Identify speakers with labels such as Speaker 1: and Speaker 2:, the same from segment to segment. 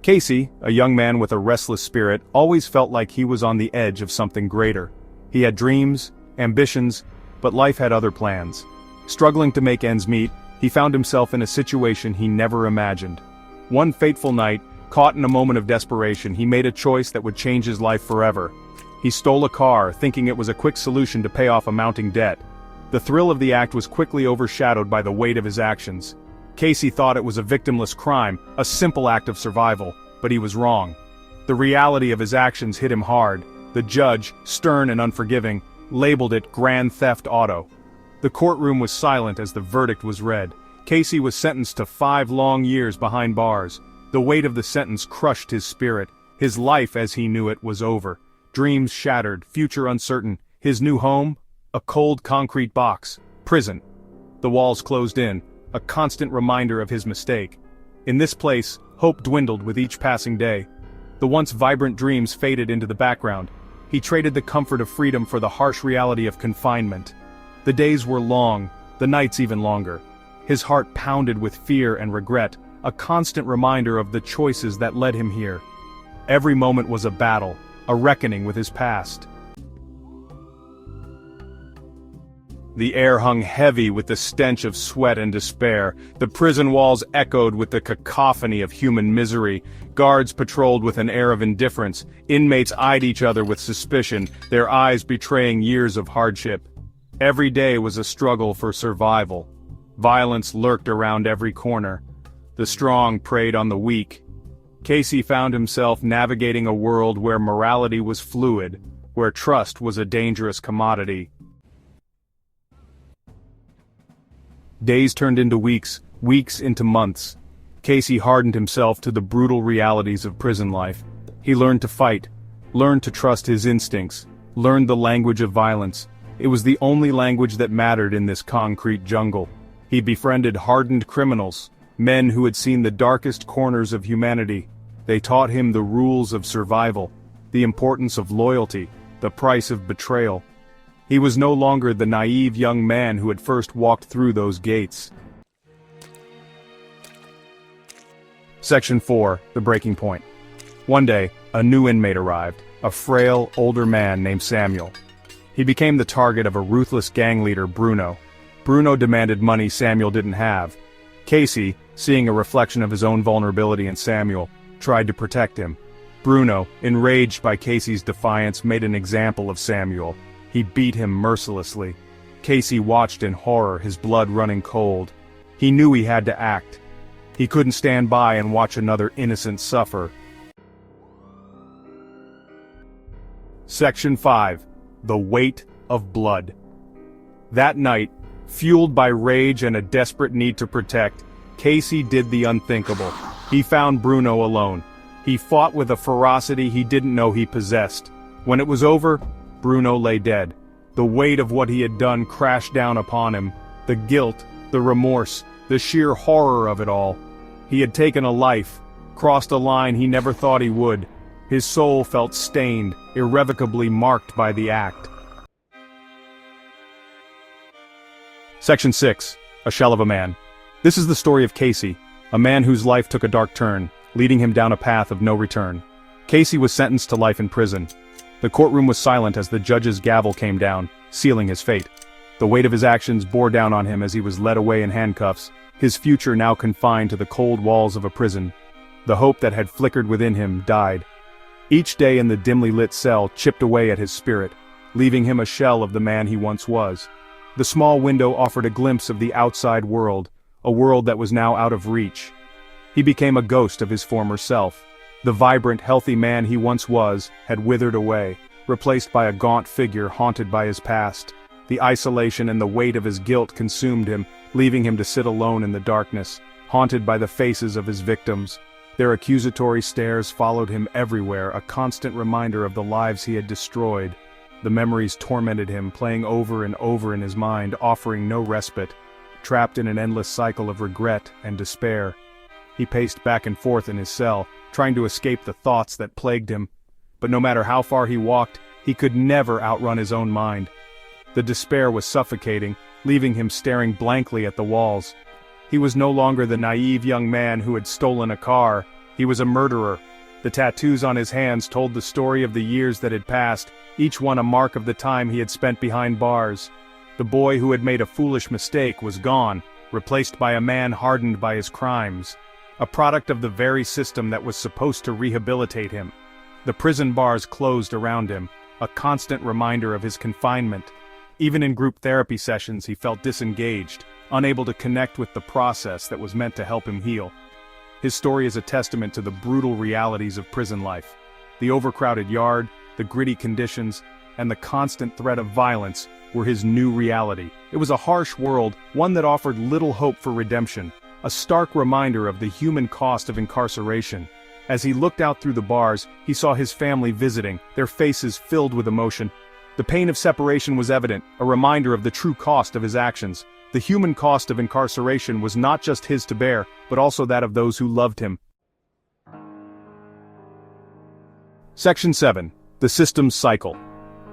Speaker 1: Casey, a young man with a restless spirit, always felt like he was on the edge of something greater. He had dreams, ambitions, but life had other plans. Struggling to make ends meet, he found himself in a situation he never imagined. One fateful night, caught in a moment of desperation, he made a choice that would change his life forever. He stole a car, thinking it was a quick solution to pay off a mounting debt. The thrill of the act was quickly overshadowed by the weight of his actions. Casey thought it was a victimless crime, a simple act of survival, but he was wrong. The reality of his actions hit him hard. The judge, stern and unforgiving, labeled it grand theft auto. The courtroom was silent as the verdict was read. Casey was sentenced to 5 long years behind bars. The weight of the sentence crushed his spirit. His life as he knew it was over. Dreams shattered, future uncertain. His new home? A cold concrete box. Prison. The walls closed in, a constant reminder of his mistake. In this place, hope dwindled with each passing day. The once vibrant dreams faded into the background. He traded the comfort of freedom for the harsh reality of confinement. The days were long, the nights even longer. His heart pounded with fear and regret, a constant reminder of the choices that led him here. Every moment was a battle, a reckoning with his past. The air hung heavy with the stench of sweat and despair. The prison walls echoed with the cacophony of human misery. Guards patrolled with an air of indifference. Inmates eyed each other with suspicion, their eyes betraying years of hardship. Every day was a struggle for survival. Violence lurked around every corner. The strong preyed on the weak. Casey found himself navigating a world where morality was fluid, where trust was a dangerous commodity. Days turned into weeks, weeks into months. Casey hardened himself to the brutal realities of prison life. He learned to fight, learned to trust his instincts, learned the language of violence. It was the only language that mattered in this concrete jungle. He befriended hardened criminals, men who had seen the darkest corners of humanity. They taught him the rules of survival, the importance of loyalty, the price of betrayal. He was no longer the naive young man who had first walked through those gates. Section 4, The Breaking Point. One day, a new inmate arrived, a frail, older man named Samuel. He became the target of a ruthless gang leader, Bruno. Bruno demanded money Samuel didn't have. Casey, seeing a reflection of his own vulnerability in Samuel, tried to protect him. Bruno, enraged by Casey's defiance, made an example of Samuel. He beat him mercilessly. Casey watched in horror, his blood running cold. He knew he had to act. He couldn't stand by and watch another innocent suffer. Section 5. The Weight of Blood. That night, fueled by rage and a desperate need to protect, Casey did the unthinkable. He found Bruno alone. He fought with a ferocity he didn't know he possessed. When it was over, Bruno lay dead. The weight of what he had done crashed down upon him. The guilt, the remorse, the sheer horror of it all. He had taken a life, crossed a line he never thought he would. His soul felt stained, irrevocably marked by the act. Section 6. A Shell of a Man. This is the story of Casey, a man whose life took a dark turn, leading him down a path of no return. Casey was sentenced to life in prison. The courtroom was silent as the judge's gavel came down, sealing his fate. The weight of his actions bore down on him as he was led away in handcuffs, his future now confined to the cold walls of a prison. The hope that had flickered within him died. Each day in the dimly lit cell chipped away at his spirit, leaving him a shell of the man he once was. The small window offered a glimpse of the outside world, a world that was now out of reach. He became a ghost of his former self. The vibrant, healthy man he once was had withered away, replaced by a gaunt figure haunted by his past. The isolation and the weight of his guilt consumed him, leaving him to sit alone in the darkness, haunted by the faces of his victims. Their accusatory stares followed him everywhere, a constant reminder of the lives he had destroyed. The memories tormented him, playing over and over in his mind, offering no respite. Trapped in an endless cycle of regret and despair, he paced back and forth in his cell, trying to escape the thoughts that plagued him. But no matter how far he walked, he could never outrun his own mind. The despair was suffocating, leaving him staring blankly at the walls. He was no longer the naive young man who had stolen a car. He was a murderer. The tattoos on his hands told the story of the years that had passed, each one a mark of the time he had spent behind bars. The boy who had made a foolish mistake was gone, replaced by a man hardened by his crimes. A product of the very system that was supposed to rehabilitate him. The prison bars closed around him, a constant reminder of his confinement. Even in group therapy sessions he felt disengaged, unable to connect with the process that was meant to help him heal. His story is a testament to the brutal realities of prison life. The overcrowded yard, the gritty conditions, and the constant threat of violence were his new reality. It was a harsh world, one that offered little hope for redemption, a stark reminder of the human cost of incarceration. As he looked out through the bars, he saw his family visiting, their faces filled with emotion. The pain of separation was evident, a reminder of the true cost of his actions. The human cost of incarceration was not just his to bear, but also that of those who loved him. Section 7. The System's Cycle.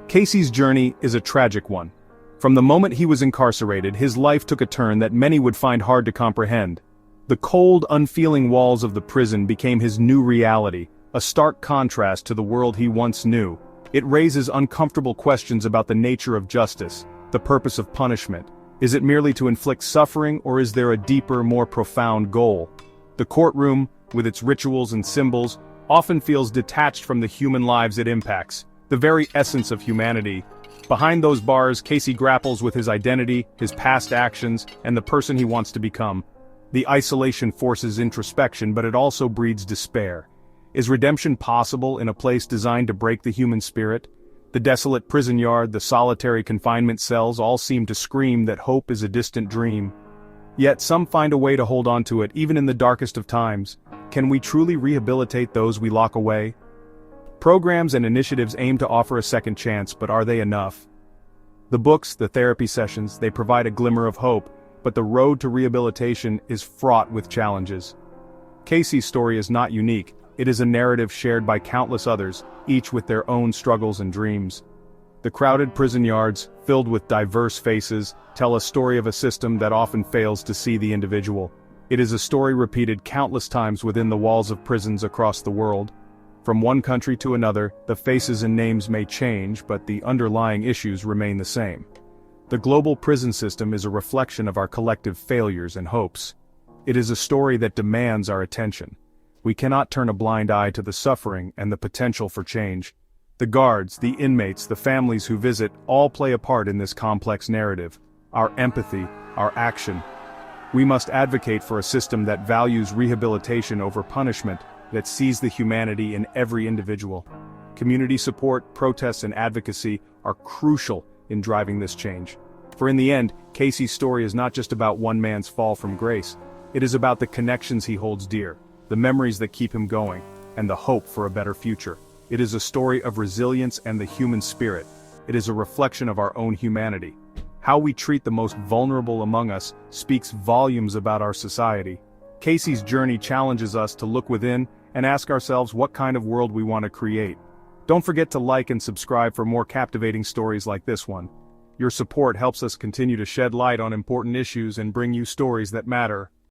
Speaker 1: Casey's journey is a tragic one. From the moment he was incarcerated, his life took a turn that many would find hard to comprehend. The cold, unfeeling walls of the prison became his new reality, a stark contrast to the world he once knew. It raises uncomfortable questions about the nature of justice, the purpose of punishment. Is it merely to inflict suffering, or is there a deeper, more profound goal? The courtroom, with its rituals and symbols, often feels detached from the human lives it impacts, the very essence of humanity. Behind those bars, Casey grapples with his identity, his past actions, and the person he wants to become. The isolation forces introspection, but it also breeds despair. Is redemption possible in a place designed to break the human spirit? The desolate prison yard, the solitary confinement cells all seem to scream that hope is a distant dream. Yet some find a way to hold on to it, even in the darkest of times. Can we truly rehabilitate those we lock away? Programs and initiatives aim to offer a second chance, but are they enough? The books, the therapy sessions, they provide a glimmer of hope, but the road to rehabilitation is fraught with challenges. Casey's story is not unique. It is a narrative shared by countless others, each with their own struggles and dreams. The crowded prison yards, filled with diverse faces, tell a story of a system that often fails to see the individual. It is a story repeated countless times within the walls of prisons across the world. From one country to another, the faces and names may change, but the underlying issues remain the same. The global prison system is a reflection of our collective failures and hopes. It is a story that demands our attention. We cannot turn a blind eye to the suffering and the potential for change. The guards, the inmates, the families who visit, all play a part in this complex narrative. Our empathy, our action. We must advocate for a system that values rehabilitation over punishment, that sees the humanity in every individual. Community support, protests, and advocacy are crucial in driving this change. For in the end, Casey's story is not just about one man's fall from grace. It is about the connections he holds dear, the memories that keep him going, and the hope for a better future. It is a story of resilience and the human spirit. It is a reflection of our own humanity. How we treat the most vulnerable among us speaks volumes about our society. Casey's journey challenges us to look within and ask ourselves what kind of world we want to create. Don't forget to like and subscribe for more captivating stories like this one. Your support helps us continue to shed light on important issues and bring you stories that matter.